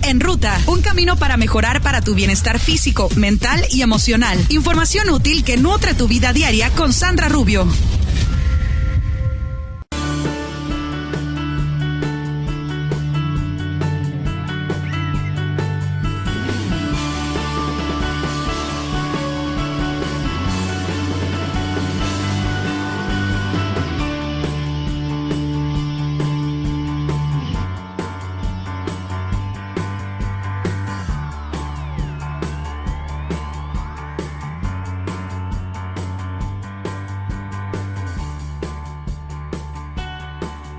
En Ruta, un camino para mejorar para tu bienestar físico, mental y emocional. Información útil que nutre tu vida diaria con Sandra Rubio.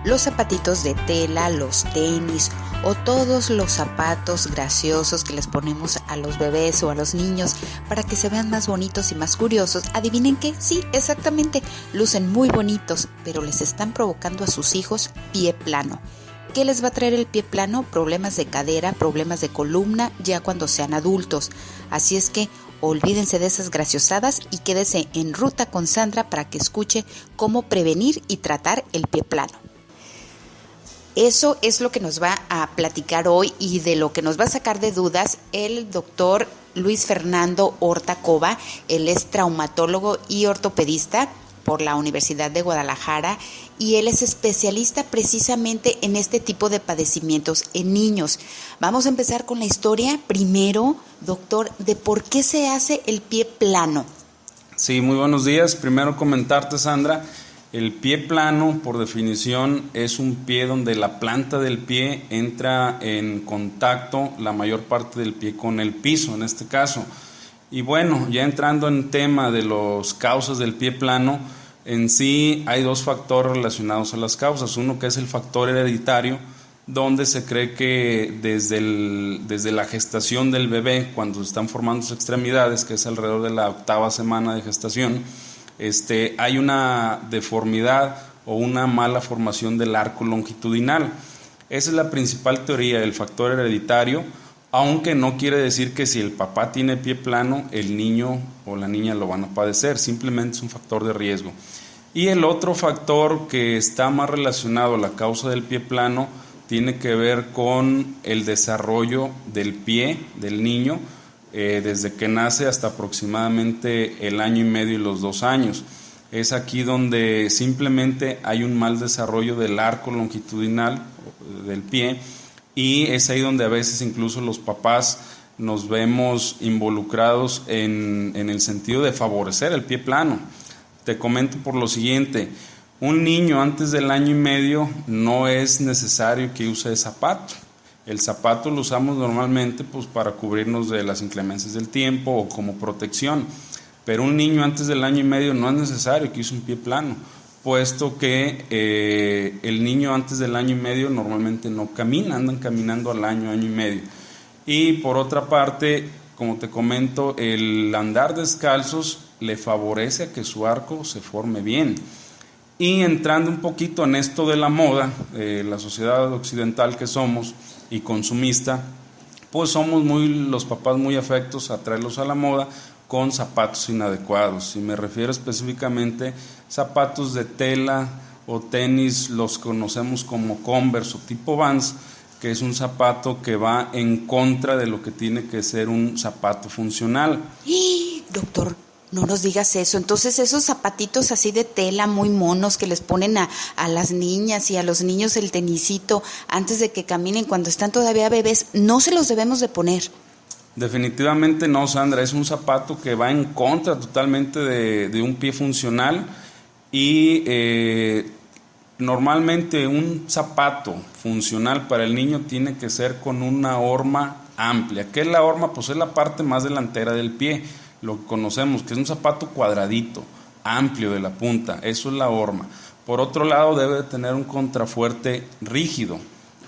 Los zapatitos de tela, los tenis o todos los zapatos graciosos que les ponemos a los bebés o a los niños para que se vean más bonitos y más curiosos. ¿Adivinen qué? Sí, exactamente, lucen muy bonitos, pero les están provocando a sus hijos pie plano. ¿Qué les va a traer el pie plano? Problemas de cadera, problemas de columna ya cuando sean adultos. Así es que olvídense de esas graciosadas y quédese en Ruta con Sandra para que escuche cómo prevenir y tratar el pie plano. Eso es lo que nos va a platicar hoy y de lo que nos va a sacar de dudas el doctor Luis Fernando Horta Cova. Él es traumatólogo y ortopedista por la Universidad de Guadalajara y él es especialista precisamente en este tipo de padecimientos en niños. Vamos a empezar con la historia primero, doctor, de por qué se hace el pie plano. Sí, muy buenos días. Primero comentarte, Sandra. El pie plano, por definición, es un pie donde la planta del pie entra en contacto la mayor parte del pie con el piso, en este caso. Y bueno, ya entrando en tema de las causas del pie plano, en sí hay dos factores relacionados a las causas. Uno que es el factor hereditario, donde se cree que desde la gestación del bebé, cuando se están formando sus extremidades, que es alrededor de la 8ª semana de gestación, hay una deformidad o una mala formación del arco longitudinal. Esa es la principal teoría del factor hereditario, aunque no quiere decir que si el papá tiene pie plano, el niño o la niña lo van a padecer, simplemente es un factor de riesgo. Y el otro factor que está más relacionado a la causa del pie plano tiene que ver con el desarrollo del pie del niño, desde que nace hasta aproximadamente el año y medio y los 2 años. Es aquí donde simplemente hay un mal desarrollo del arco longitudinal del pie y es ahí donde a veces incluso los papás nos vemos involucrados en el sentido de favorecer el pie plano. Te comento por lo siguiente: un niño antes del año y medio no es necesario que use zapato. El zapato lo usamos normalmente pues, para cubrirnos de las inclemencias del tiempo o como protección, pero un niño antes del año y medio no es necesario que use un pie plano, puesto que el niño antes del año y medio normalmente no camina, andan caminando al año y medio. Y por otra parte, como te comento, el andar descalzos le favorece a que su arco se forme bien. Y entrando un poquito en esto de la moda, la sociedad occidental que somos y consumista, pues somos los papás muy afectos a traerlos a la moda con zapatos inadecuados. Y me refiero específicamente zapatos de tela o tenis, los conocemos como Converse o tipo Vans, que es un zapato que va en contra de lo que tiene que ser un zapato funcional. Doctor, no nos digas eso. Entonces esos zapatitos así de tela muy monos que les ponen a las niñas y a los niños el tenisito antes de que caminen cuando están todavía bebés, no se los debemos de poner. Definitivamente no, Sandra. Es un zapato que va en contra totalmente de un pie funcional y normalmente un zapato funcional para el niño tiene que ser con una horma amplia. ¿Qué es la horma? Pues es la parte más delantera del pie. Lo que conocemos, que es un zapato cuadradito, amplio de la punta, eso es la horma. Por otro lado, debe de tener un contrafuerte rígido.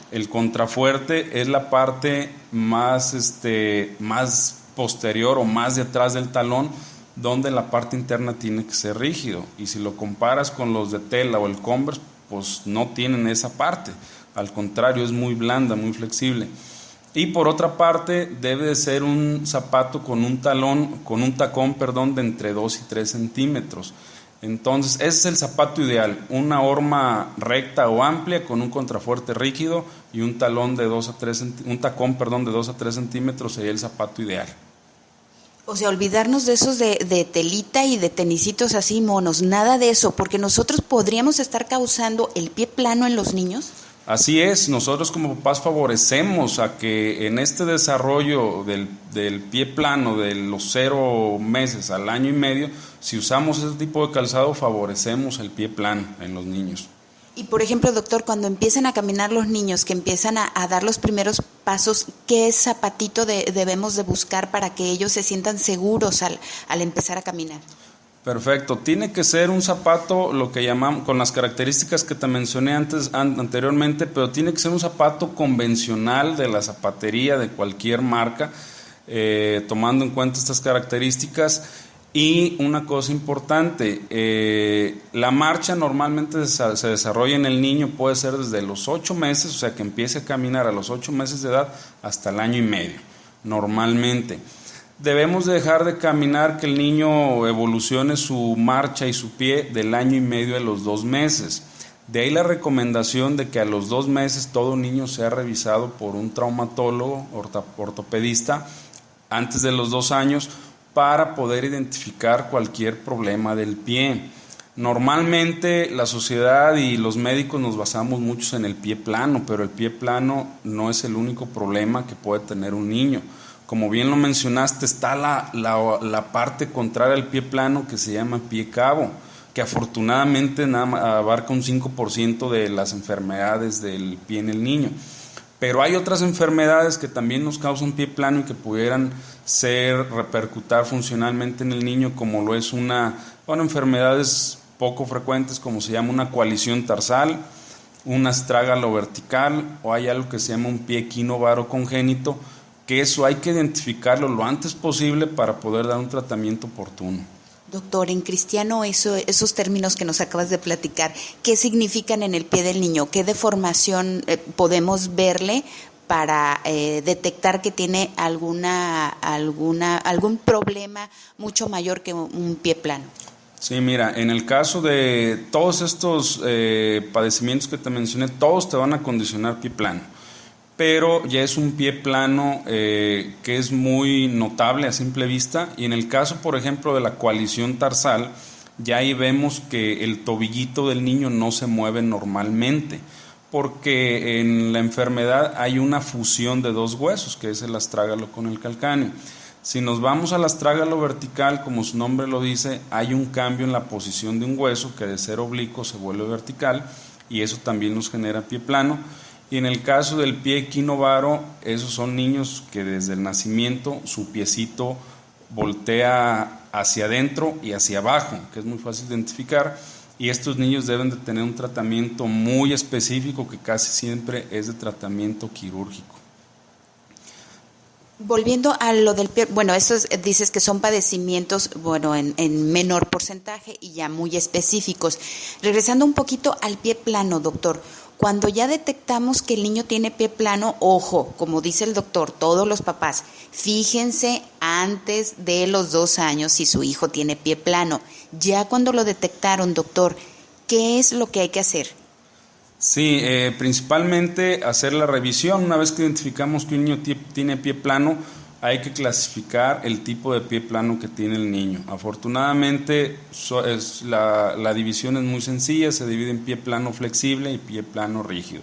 El contrafuerte es la parte más posterior o más de atrás del talón, donde la parte interna tiene que ser rígido. Y si lo comparas con los de tela o el Converse, pues no tienen esa parte. Al contrario, es muy blanda, muy flexible. Y por otra parte, debe de ser un zapato con un tacón de entre 2 y 3 centímetros. Entonces, ese es el zapato ideal, una horma recta o amplia con un contrafuerte rígido y un tacón de 2 a 3 centímetros sería el zapato ideal. O sea, olvidarnos de esos de telita y de tenisitos así monos, nada de eso, porque nosotros podríamos estar causando el pie plano en los niños. Así es, nosotros como papás favorecemos a que en este desarrollo del pie plano de los 0 meses al año y medio, si usamos ese tipo de calzado, favorecemos el pie plano en los niños. Y por ejemplo, doctor, cuando empiezan a caminar los niños, que empiezan a dar los primeros pasos, ¿qué zapatito debemos de buscar para que ellos se sientan seguros al empezar a caminar? Perfecto, tiene que ser un zapato, lo que llamamos, con las características que te mencioné anteriormente, pero tiene que ser un zapato convencional de la zapatería de cualquier marca, tomando en cuenta estas características. Y una cosa importante, la marcha normalmente se desarrolla en el niño, puede ser desde los 8 meses, o sea que empiece a caminar a los 8 meses de edad hasta el año y medio, normalmente. Debemos dejar de caminar, que el niño evolucione su marcha y su pie del año y medio a los 2 meses. De ahí la recomendación de que a los 2 meses todo niño sea revisado por un traumatólogo, ortopedista, antes de los 2 años, para poder identificar cualquier problema del pie. Normalmente la sociedad y los médicos nos basamos mucho en el pie plano, pero el pie plano no es el único problema que puede tener un niño. Como bien lo mencionaste, está la parte contraria al pie plano que se llama pie cabo, que afortunadamente abarca un 5% de las enfermedades del pie en el niño. Pero hay otras enfermedades que también nos causan pie plano y que pudieran repercutir funcionalmente en el niño, como lo es enfermedades poco frecuentes, como se llama una coalición tarsal, un astrágalo vertical, o hay algo que se llama un pie equinovaro congénito, que eso hay que identificarlo lo antes posible para poder dar un tratamiento oportuno. Doctor, en cristiano esos términos que nos acabas de platicar, ¿qué significan en el pie del niño? ¿Qué deformación podemos verle para detectar que tiene algún problema mucho mayor que un pie plano? Sí, mira, en el caso de todos estos padecimientos que te mencioné, todos te van a condicionar pie plano. Pero ya es un pie plano que es muy notable a simple vista, y en el caso, por ejemplo, de la coalición tarsal, ya ahí vemos que el tobillito del niño no se mueve normalmente, porque en la enfermedad hay una fusión de 2 huesos, que es el astrágalo con el calcáneo. Si nos vamos al astrágalo vertical, como su nombre lo dice, hay un cambio en la posición de un hueso que de ser oblicuo se vuelve vertical, y eso también nos genera pie plano. Y en el caso del pie equinovaro, esos son niños que desde el nacimiento su piecito voltea hacia adentro y hacia abajo, que es muy fácil de identificar, y estos niños deben de tener un tratamiento muy específico que casi siempre es de tratamiento quirúrgico. Volviendo a lo del pie, estos dices que son padecimientos, en menor porcentaje y ya muy específicos. Regresando un poquito al pie plano, doctor, cuando ya detectamos que el niño tiene pie plano, ojo, como dice el doctor, todos los papás, fíjense antes de los 2 años si su hijo tiene pie plano. Ya cuando lo detectaron, doctor, ¿qué es lo que hay que hacer? Sí, principalmente hacer la revisión. Una vez que identificamos que un niño tiene pie plano, hay que clasificar el tipo de pie plano que tiene el niño. Afortunadamente la división es muy sencilla, se divide en pie plano flexible y pie plano rígido.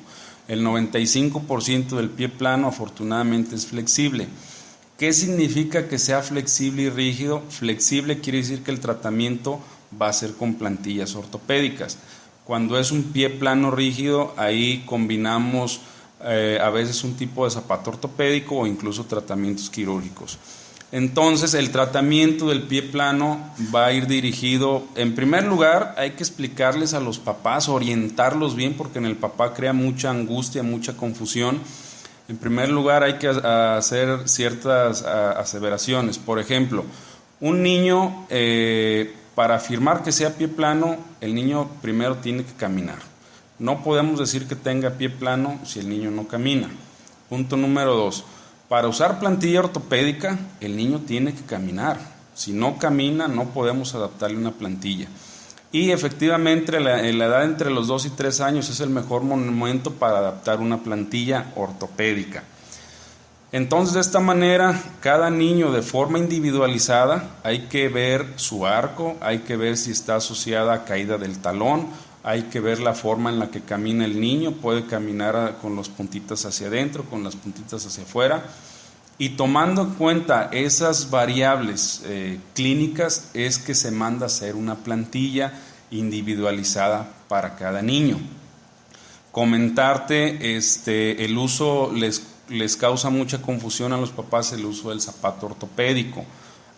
El 95% del pie plano afortunadamente es flexible. ¿Qué significa que sea flexible y rígido? Flexible quiere decir que el tratamiento va a ser con plantillas ortopédicas. Cuando es un pie plano rígido, ahí combinamos a veces un tipo de zapato ortopédico o incluso tratamientos quirúrgicos. Entonces, el tratamiento del pie plano va a ir dirigido, en primer lugar, hay que explicarles a los papás, orientarlos bien, porque en el papá crea mucha angustia, mucha confusión. En primer lugar, hay que hacer ciertas aseveraciones. Por ejemplo, un niño, para afirmar que sea pie plano, el niño primero tiene que caminar. No podemos decir que tenga pie plano si el niño no camina. Punto número 2. Para usar plantilla ortopédica, el niño tiene que caminar. Si no camina, no podemos adaptarle una plantilla. y efectivamente la edad entre los 2 y 3 años es el mejor momento para adaptar una plantilla ortopédica. Entonces, de esta manera, cada niño de forma individualizada, hay que ver su arco, hay que ver si está asociada a caída del talón, hay que ver la forma en la que camina el niño, puede caminar con las puntitas hacia adentro, con las puntitas hacia afuera, y tomando en cuenta esas variables clínicas es que se manda a hacer una plantilla individualizada para cada niño. Comentarte, el uso les causa mucha confusión a los papás el uso del zapato ortopédico.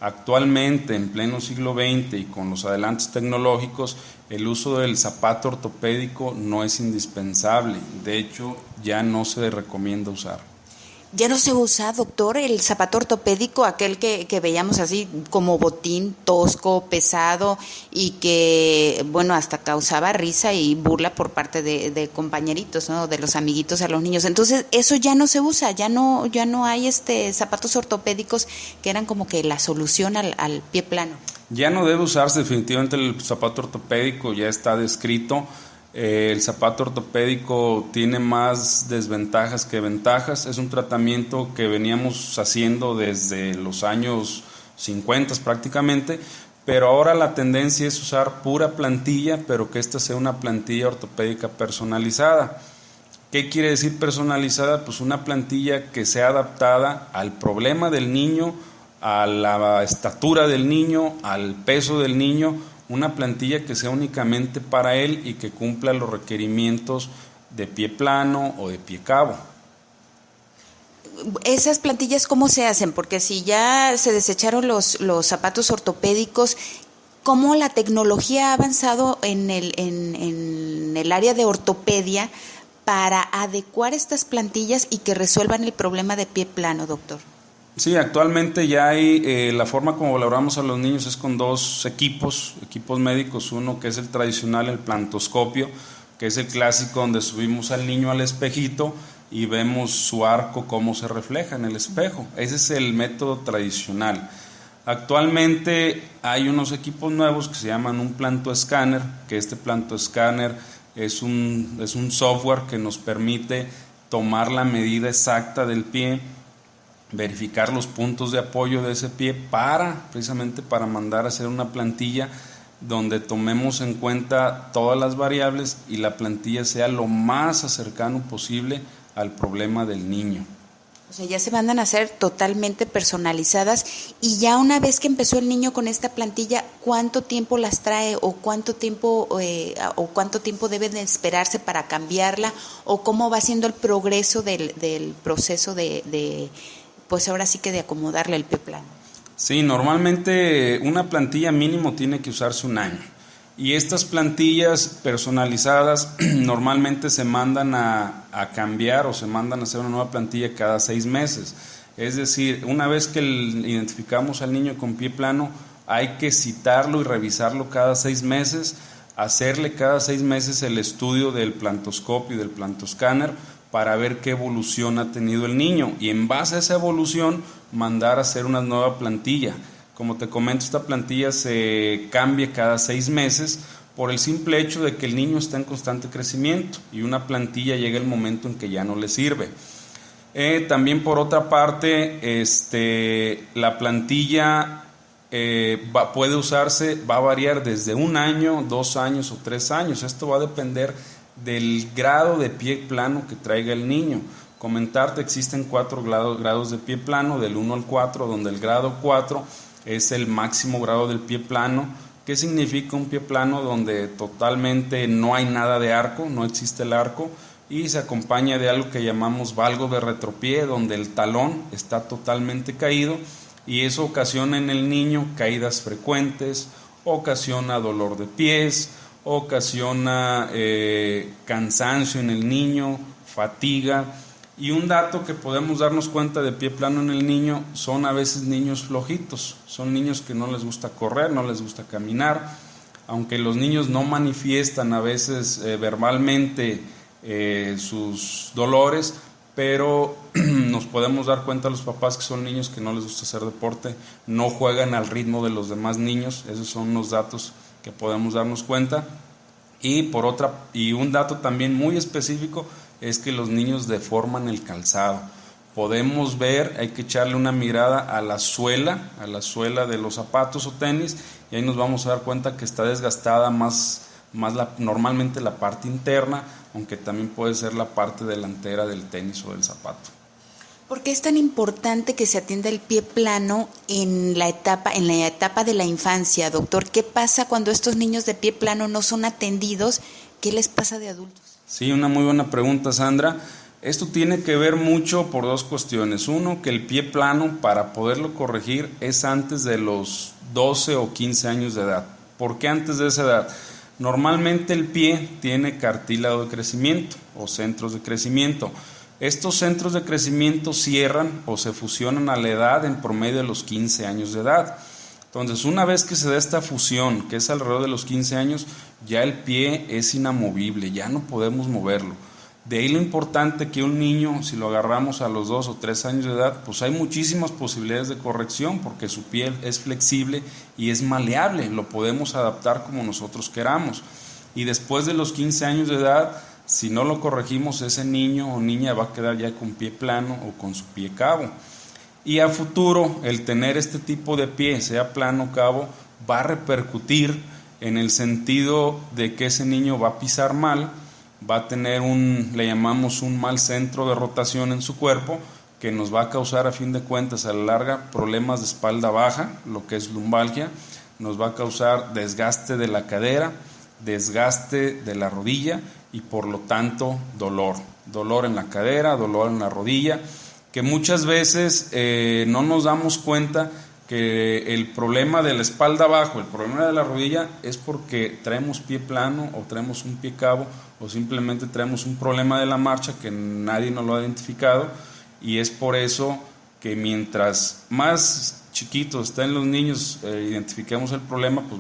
Actualmente, en pleno siglo XX y con los adelantos tecnológicos, el uso del zapato ortopédico no es indispensable. De hecho, ya no se recomienda usar. Ya no se usa, doctor, el zapato ortopédico, aquel que veíamos así como botín, tosco, pesado y que, bueno, hasta causaba risa y burla por parte de compañeritos, ¿no? De los amiguitos a los niños. Entonces, eso ya no se usa, ya no hay zapatos ortopédicos que eran como que la solución al pie plano. Ya no debe usarse definitivamente el zapato ortopédico, ya está descrito. El zapato ortopédico tiene más desventajas que ventajas. Es un tratamiento que veníamos haciendo desde los años 50 prácticamente, pero ahora la tendencia es usar pura plantilla, pero que esta sea una plantilla ortopédica personalizada. ¿Qué quiere decir personalizada? Pues una plantilla que sea adaptada al problema del niño, a la estatura del niño, al peso del niño, una plantilla que sea únicamente para él y que cumpla los requerimientos de pie plano o de pie cabo. ¿Esas plantillas cómo se hacen? Porque si ya se desecharon los zapatos ortopédicos, ¿cómo la tecnología ha avanzado en el área de ortopedia para adecuar estas plantillas y que resuelvan el problema de pie plano, doctor? Sí, actualmente ya hay, la forma como valoramos a los niños es con dos equipos médicos, uno que es el tradicional, el plantoscopio, que es el clásico donde subimos al niño al espejito y vemos su arco cómo se refleja en el espejo. Ese es el método tradicional. Actualmente hay unos equipos nuevos que se llaman un plantoescáner, que este plantoescáner es un software que nos permite tomar la medida exacta del pie, verificar los puntos de apoyo de ese pie precisamente para mandar a hacer una plantilla donde tomemos en cuenta todas las variables y la plantilla sea lo más cercano posible al problema del niño. O sea, ya se mandan a hacer totalmente personalizadas y ya una vez que empezó el niño con esta plantilla, ¿cuánto tiempo las trae o cuánto tiempo debe de esperarse para cambiarla o cómo va siendo el progreso del proceso de pues ahora sí que de acomodarle el pie plano? Sí, normalmente una plantilla mínimo tiene que usarse 1 año y estas plantillas personalizadas normalmente se mandan a cambiar o se mandan a hacer una nueva plantilla cada 6 meses. Es decir, una vez que identificamos al niño con pie plano, hay que citarlo y revisarlo cada 6 meses, hacerle cada 6 meses el estudio del plantoscopio y del plantoscáner para ver qué evolución ha tenido el niño y en base a esa evolución mandar a hacer una nueva plantilla. Como te comento, esta plantilla se cambia cada 6 meses por el simple hecho de que el niño está en constante crecimiento y una plantilla llega el momento en que ya no le sirve. También por otra parte, la plantilla puede usarse, va a variar desde 1 año, 2 años o 3 años. Esto va a depender del grado de pie plano que traiga el niño. Comentarte, existen 4 grados de pie plano, del 1 al 4, donde el grado 4 es el máximo grado del pie plano. ¿Qué significa un pie plano? Donde totalmente no hay nada de arco, no existe el arco, y se acompaña de algo que llamamos valgo de retropié, donde el talón está totalmente caído, y eso ocasiona en el niño caídas frecuentes, ocasiona dolor de pies, ocasiona cansancio en el niño, fatiga. Y un dato que podemos darnos cuenta de pie plano en el niño son a veces niños flojitos, son niños que no les gusta correr, no les gusta caminar, aunque los niños no manifiestan a veces verbalmente sus dolores, pero nos podemos dar cuenta los papás que son niños que no les gusta hacer deporte, no juegan al ritmo de los demás niños. Esos son unos datos que podemos darnos cuenta. Y un dato también muy específico es que los niños deforman el calzado. Podemos ver, hay que echarle una mirada a la suela de los zapatos o tenis, y ahí nos vamos a dar cuenta que está desgastada normalmente la parte interna, aunque también puede ser la parte delantera del tenis o del zapato. ¿Por qué es tan importante que se atienda el pie plano en la etapa de la infancia, doctor? ¿Qué pasa cuando estos niños de pie plano no son atendidos? ¿Qué les pasa de adultos? Sí, una muy buena pregunta, Sandra. Esto tiene que ver mucho por dos cuestiones. Uno, que el pie plano, para poderlo corregir, es antes de los 12 o 15 años de edad. ¿Por qué antes de esa edad? Normalmente el pie tiene cartílago de crecimiento o centros de crecimiento. Estos centros de crecimiento cierran o se fusionan a la edad en promedio de los 15 años de edad. Entonces, una vez que se da esta fusión, que es alrededor de los 15 años, ya el pie es inamovible, ya no podemos moverlo. De ahí lo importante que un niño, si lo agarramos a los 2 o 3 años de edad, pues hay muchísimas posibilidades de corrección, porque su piel es flexible y es maleable, lo podemos adaptar como nosotros queramos. Y después de los 15 años de edad, si no lo corregimos, ese niño o niña va a quedar ya con pie plano o con su pie cabo. Y a futuro, el tener este tipo de pie, sea plano o cabo, va a repercutir en el sentido de que ese niño va a pisar mal, va a tener le llamamos un mal centro de rotación en su cuerpo, que nos va a causar a fin de cuentas a la larga problemas de espalda baja, lo que es lumbalgia, nos va a causar desgaste de la cadera, desgaste de la rodilla y por lo tanto dolor en la cadera, dolor en la rodilla, que muchas veces no nos damos cuenta que el problema de la espalda abajo, el problema de la rodilla es porque traemos pie plano o traemos un pie cabo o simplemente traemos un problema de la marcha que nadie nos lo ha identificado, y es por eso que mientras más chiquitos estén los niños, identifiquemos el problema, pues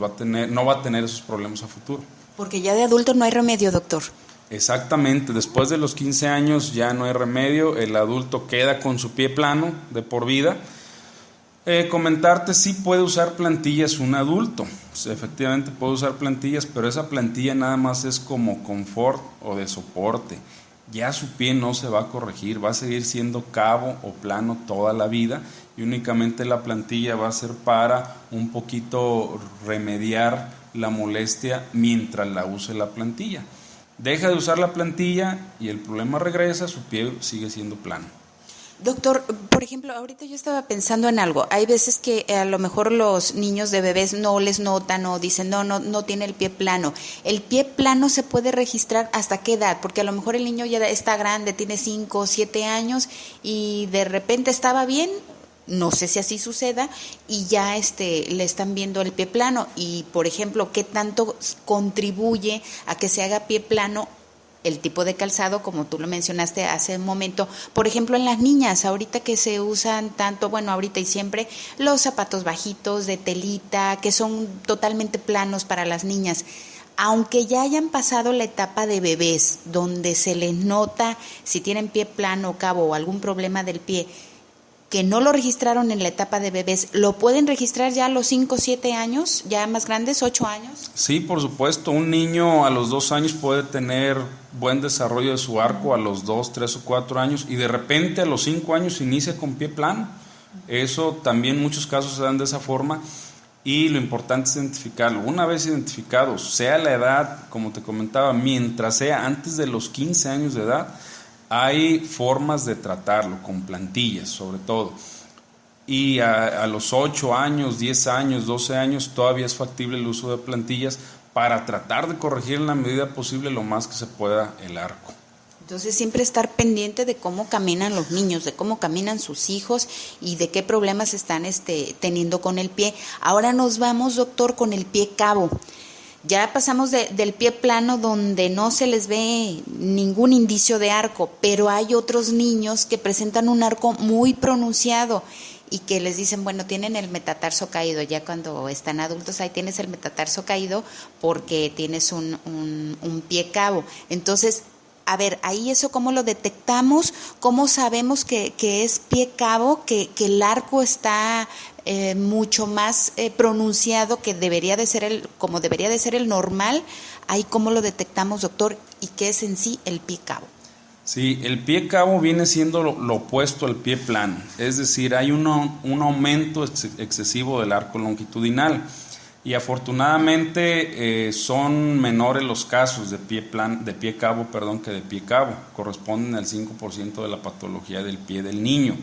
no va a tener esos problemas a futuro. Porque ya de adulto no hay remedio, doctor. Exactamente, después de los 15 años ya no hay remedio, el adulto queda con su pie plano de por vida. Comentarte, sí puede usar plantillas un adulto, pues efectivamente puede usar plantillas, pero esa plantilla nada más es como confort o de soporte. Ya su pie no se va a corregir, va a seguir siendo cabo o plano toda la vida, y únicamente la plantilla va a ser para un poquito remediar la molestia mientras la use la plantilla. Deja de usar la plantilla y el problema regresa, su pie sigue siendo plano. Doctor, por ejemplo, ahorita yo estaba pensando en algo. Hay veces que a lo mejor los niños de bebés no les notan o dicen no tiene el pie plano. ¿El pie plano se puede registrar hasta qué edad? Porque a lo mejor el niño ya está grande, tiene 5 o 7 años y de repente estaba bien, no sé si así suceda, y ya le están viendo el pie plano. Y, por ejemplo, ¿qué tanto contribuye a que se haga pie plano el tipo de calzado, como tú lo mencionaste hace un momento? Por ejemplo, en las niñas, ahorita que se usan tanto, bueno, ahorita y siempre, los zapatos bajitos de telita, que son totalmente planos para las niñas. Aunque ya hayan pasado la etapa de bebés, donde se les nota si tienen pie plano, cabo o algún problema del pie, que no lo registraron en la etapa de bebés, ¿lo pueden registrar ya a los 5 o 7 años, ya más grandes, 8 años? Sí, por supuesto. Un niño a los 2 años puede tener buen desarrollo de su arco, a los 2, 3 o 4 años, y de repente a los 5 años inicia con pie plano. Eso también en muchos casos se dan de esa forma, y lo importante es identificarlo. Una vez identificado, sea la edad, como te comentaba, mientras sea antes de los 15 años de edad, hay formas de tratarlo, con plantillas sobre todo. Y a los 8 años, 10 años, 12 años, todavía es factible el uso de plantillas para tratar de corregir en la medida posible lo más que se pueda el arco. Entonces siempre estar pendiente de cómo caminan los niños, de cómo caminan sus hijos y de qué problemas están teniendo con el pie. Ahora nos vamos, doctor, con el pie cabo. Ya pasamos del pie plano, donde no se les ve ningún indicio de arco, pero hay otros niños que presentan un arco muy pronunciado y que les dicen, bueno, tienen el metatarso caído. Ya cuando están adultos, ahí tienes el metatarso caído porque tienes un pie cabo. Entonces, a ver, ahí eso cómo lo detectamos, cómo sabemos que es pie cabo, que el arco está mucho más pronunciado que debería de ser como debería de ser el normal. Ahí cómo lo detectamos, doctor, y qué es en sí el pie cabo. Sí, el pie cabo viene siendo lo opuesto al pie plano, es decir, hay un aumento excesivo del arco longitudinal y afortunadamente son menores los casos de pie cabo que de pie cabo, corresponden al 5% de la patología del pie del niño,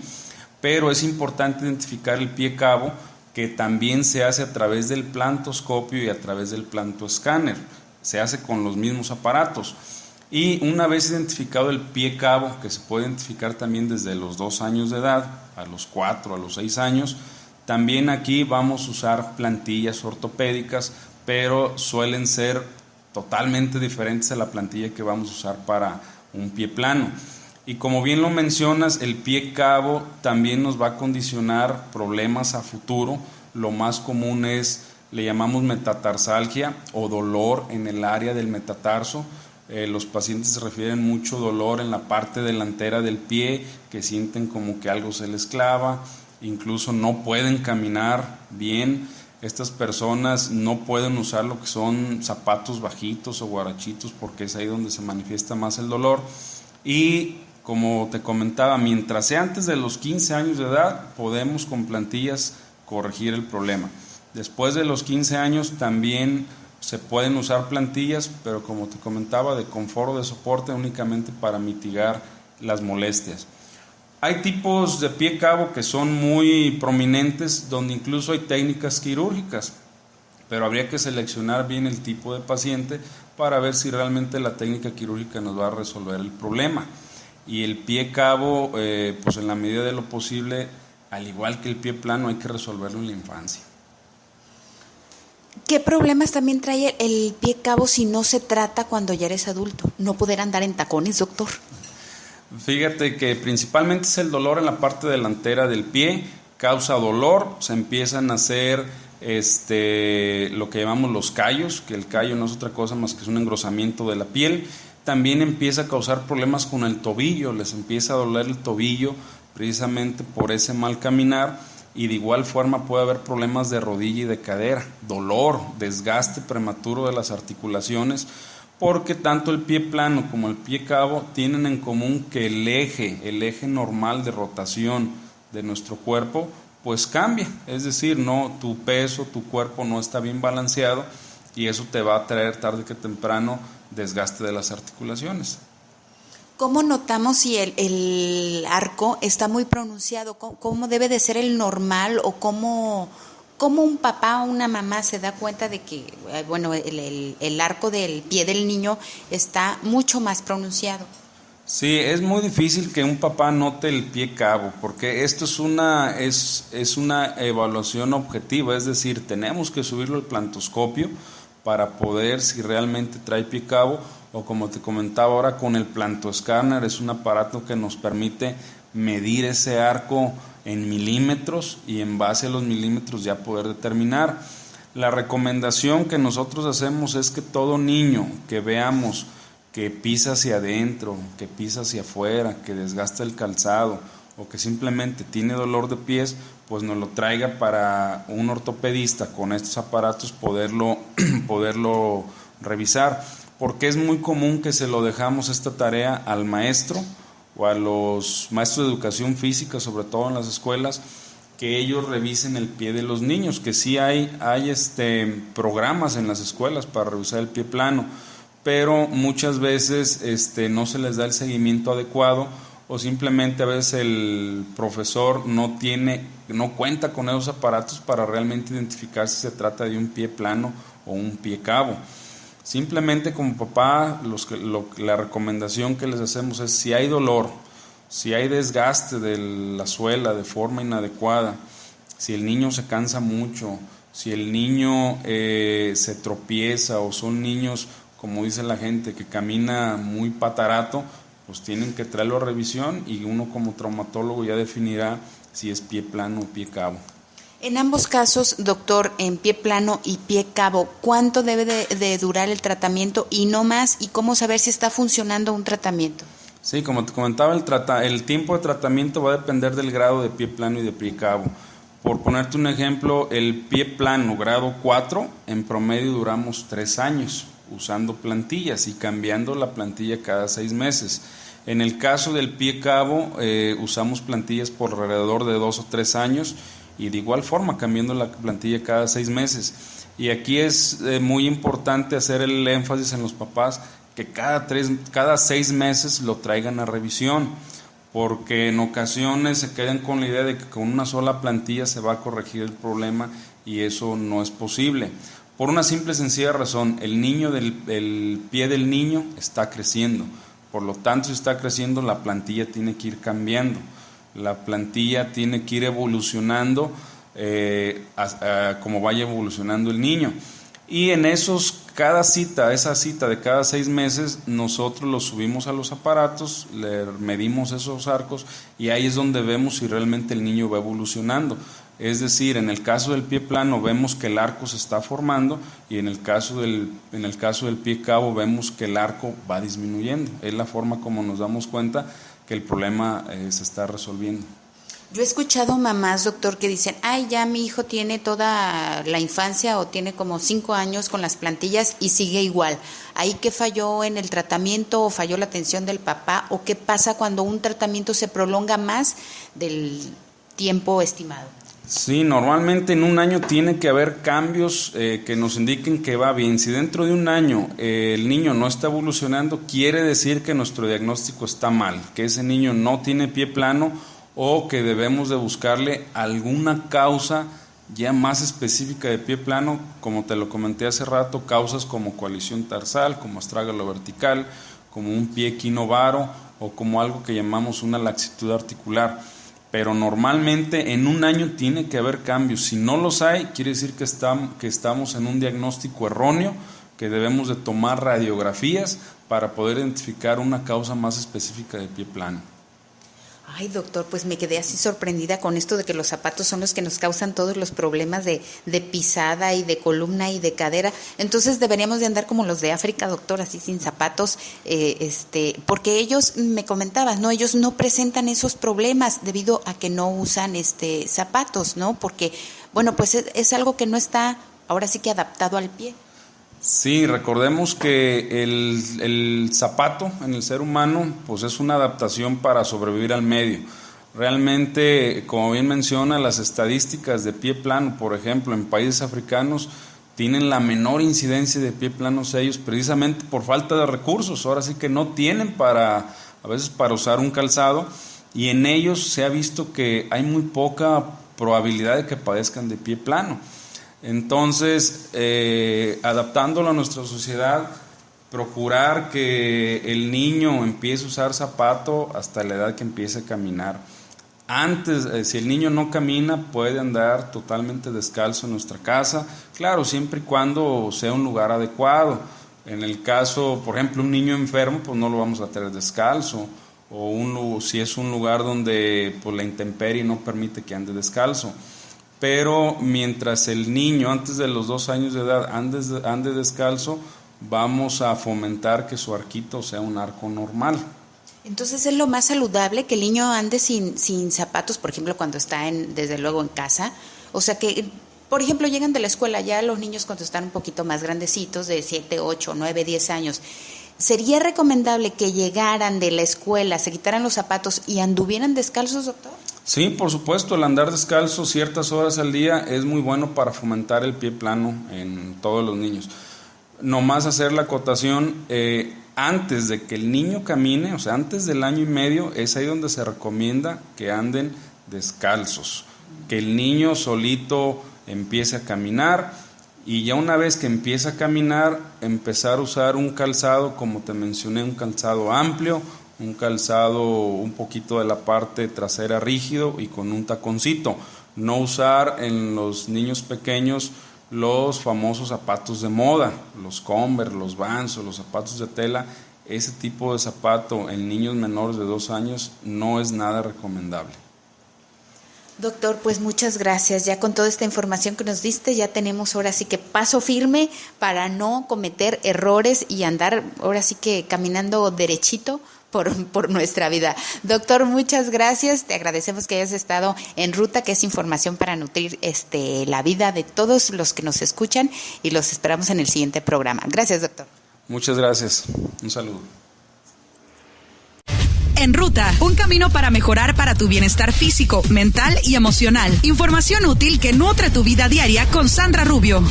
pero es importante identificar el pie cabo, que también se hace a través del plantoscopio y a través del plantoescáner, se hace con los mismos aparatos. Y una vez identificado el pie cabo, que se puede identificar también desde los 2 años de edad, a los 4, a los 6 años, también aquí vamos a usar plantillas ortopédicas, pero suelen ser totalmente diferentes a la plantilla que vamos a usar para un pie plano. Y como bien lo mencionas, el pie cabo también nos va a condicionar problemas a futuro. Lo más común es, le llamamos metatarsalgia o dolor en el área del metatarso. Los pacientes refieren mucho dolor en la parte delantera del pie, que sienten como que algo se les clava, incluso no pueden caminar bien. Estas personas no pueden usar lo que son zapatos bajitos o guarachitos, porque es ahí donde se manifiesta más el dolor. Y como te comentaba, mientras sea antes de los 15 años de edad, podemos con plantillas corregir el problema. Después de los 15 años también se pueden usar plantillas, pero como te comentaba, de confort o de soporte únicamente para mitigar las molestias. Hay tipos de pie cabo que son muy prominentes, donde incluso hay técnicas quirúrgicas, pero habría que seleccionar bien el tipo de paciente para ver si realmente la técnica quirúrgica nos va a resolver el problema. Y el pie cabo, pues en la medida de lo posible, al igual que el pie plano, hay que resolverlo en la infancia. ¿Qué problemas también trae el pie cabo si no se trata cuando ya eres adulto? ¿No poder andar en tacones, doctor? Fíjate que principalmente es el dolor en la parte delantera del pie, causa dolor, se empiezan a hacer lo que llamamos los callos, que el callo no es otra cosa más que es un engrosamiento de la piel. También empieza a causar problemas con el tobillo, les empieza a doler el tobillo precisamente por ese mal caminar. Y de igual forma puede haber problemas de rodilla y de cadera, dolor, desgaste prematuro de las articulaciones, porque tanto el pie plano como el pie cabo tienen en común que el eje normal de rotación de nuestro cuerpo, pues cambia. Es decir, tu peso, tu cuerpo no está bien balanceado y eso te va a traer tarde que temprano desgaste de las articulaciones. ¿Cómo notamos si el arco está muy pronunciado? ¿Cómo debe de ser el normal o cómo un papá o una mamá se da cuenta de que el arco del pie del niño está mucho más pronunciado? Sí, es muy difícil que un papá note el pie cabo, porque esto es una evaluación objetiva, es decir, tenemos que subirlo al plantoscopio para poder si realmente trae pie cabo, o como te comentaba ahora con el plantoescáner, es un aparato que nos permite medir ese arco en milímetros y en base a los milímetros ya poder determinar. La recomendación que nosotros hacemos es que todo niño que veamos que pisa hacia adentro, que pisa hacia afuera, que desgasta el calzado o que simplemente tiene dolor de pies, pues nos lo traiga para un ortopedista con estos aparatos poderlo revisar, porque es muy común que se lo dejamos esta tarea al maestro o a los maestros de educación física, sobre todo en las escuelas, que ellos revisen el pie de los niños, que sí hay programas en las escuelas para revisar el pie plano, pero muchas veces no se les da el seguimiento adecuado, o simplemente a veces el profesor no cuenta con esos aparatos para realmente identificar si se trata de un pie plano o un pie cabo. Simplemente como papá, la recomendación que les hacemos es: si hay dolor, si hay desgaste de la suela de forma inadecuada, si el niño se cansa mucho, si el niño se tropieza, o son niños, como dice la gente, que camina muy patarato, pues tienen que traerlo a revisión y uno como traumatólogo ya definirá si es pie plano o pie cabo. En ambos casos, doctor, en pie plano y pie cabo, ¿cuánto debe de durar el tratamiento y no más? ¿Y cómo saber si está funcionando un tratamiento? Sí, como te comentaba, el tiempo de tratamiento va a depender del grado de pie plano y de pie cabo, Por ponerte un ejemplo, el pie plano grado 4, en promedio duramos 3 años usando plantillas y cambiando la plantilla cada 6 meses. En el caso del pie cabo, usamos plantillas por alrededor de 2 o 3 años y de igual forma cambiando la plantilla cada 6 meses. Y aquí es muy importante hacer el énfasis en los papás que cada 6 meses lo traigan a revisión, porque en ocasiones se quedan con la idea de que con una sola plantilla se va a corregir el problema y eso no es posible. Por una simple y sencilla razón, el pie del niño está creciendo, por lo tanto si está creciendo la plantilla tiene que ir cambiando, la plantilla tiene que ir evolucionando como vaya evolucionando el niño. Y en esa cita de cada 6 meses, nosotros lo subimos a los aparatos, le medimos esos arcos y ahí es donde vemos si realmente el niño va evolucionando. Es decir, en el caso del pie plano vemos que el arco se está formando y en el caso del pie cabo vemos que el arco va disminuyendo. Es la forma como nos damos cuenta que el problema se está resolviendo. Yo he escuchado mamás, doctor, que dicen, ay, ya mi hijo tiene toda la infancia o tiene como 5 años con las plantillas y sigue igual. ¿Ahí qué falló en el tratamiento o falló la atención del papá? ¿O qué pasa cuando un tratamiento se prolonga más del tiempo estimado? Sí, normalmente en un año tiene que haber cambios que nos indiquen que va bien. Si dentro de un año el niño no está evolucionando, quiere decir que nuestro diagnóstico está mal, que ese niño no tiene pie plano o que debemos de buscarle alguna causa ya más específica de pie plano, como te lo comenté hace rato, causas como coalición tarsal, como astrágalo vertical, como un pie equinovaro o como algo que llamamos una laxitud articular. Pero normalmente en un año tiene que haber cambios. Si no los hay, quiere decir que estamos en un diagnóstico erróneo, que debemos de tomar radiografías para poder identificar una causa más específica de pie plano. Ay, doctor, pues me quedé así sorprendida con esto de que los zapatos son los que nos causan todos los problemas de pisada y de columna y de cadera. Entonces deberíamos de andar como los de África, doctor, así sin zapatos, porque ellos, me comentabas, ¿no? Ellos no presentan esos problemas debido a que no usan zapatos, ¿no? Porque, bueno, pues es algo que no está ahora sí que adaptado al pie. Sí, recordemos que el zapato en el ser humano pues es una adaptación para sobrevivir al medio. Realmente, como bien menciona, las estadísticas de pie plano, por ejemplo, en países africanos, tienen la menor incidencia de pie planos ellos precisamente por falta de recursos. Ahora sí que no tienen a veces para usar un calzado y en ellos se ha visto que hay muy poca probabilidad de que padezcan de pie plano. Entonces, adaptándolo a nuestra sociedad, procurar que el niño empiece a usar zapato hasta la edad que empiece a caminar. Antes, si el niño no camina, puede andar totalmente descalzo en nuestra casa, claro, siempre y cuando sea un lugar adecuado. En el caso, por ejemplo, un niño enfermo, pues no lo vamos a tener descalzo, o si es un lugar donde pues, la intemperie no permite que ande descalzo. Pero mientras el niño antes de los 2 años de edad ande descalzo, vamos a fomentar que su arquito sea un arco normal. Entonces es lo más saludable que el niño ande sin zapatos, por ejemplo, cuando está desde luego en casa. O sea que, por ejemplo, llegan de la escuela ya los niños cuando están un poquito más grandecitos, de 7, 8, 9, 10 años. ¿Sería recomendable que llegaran de la escuela, se quitaran los zapatos y anduvieran descalzos, doctor? Sí, por supuesto, el andar descalzo ciertas horas al día es muy bueno para fomentar el pie plano en todos los niños. Nomás hacer la acotación, antes de que el niño camine, o sea, antes del 1 año y medio, es ahí donde se recomienda que anden descalzos, que el niño solito empiece a caminar y ya una vez que empieza a caminar, empezar a usar un calzado, como te mencioné, un calzado amplio, un calzado un poquito de la parte trasera rígido y con un taconcito. No usar en los niños pequeños los famosos zapatos de moda, los Converse, los Vans o los zapatos de tela. Ese tipo de zapato en niños menores de 2 años no es nada recomendable. Doctor, pues muchas gracias. Ya con toda esta información que nos diste, ya tenemos ahora sí que paso firme para no cometer errores y andar ahora sí que caminando derechito por nuestra vida. Doctor, muchas gracias. Te agradecemos que hayas estado en Ruta, que es información para nutrir la vida de todos los que nos escuchan, y los esperamos en el siguiente programa. Gracias, doctor. Muchas gracias. Un saludo. En Ruta, un camino para mejorar para tu bienestar físico, mental y emocional. Información útil que nutre tu vida diaria con Sandra Rubio.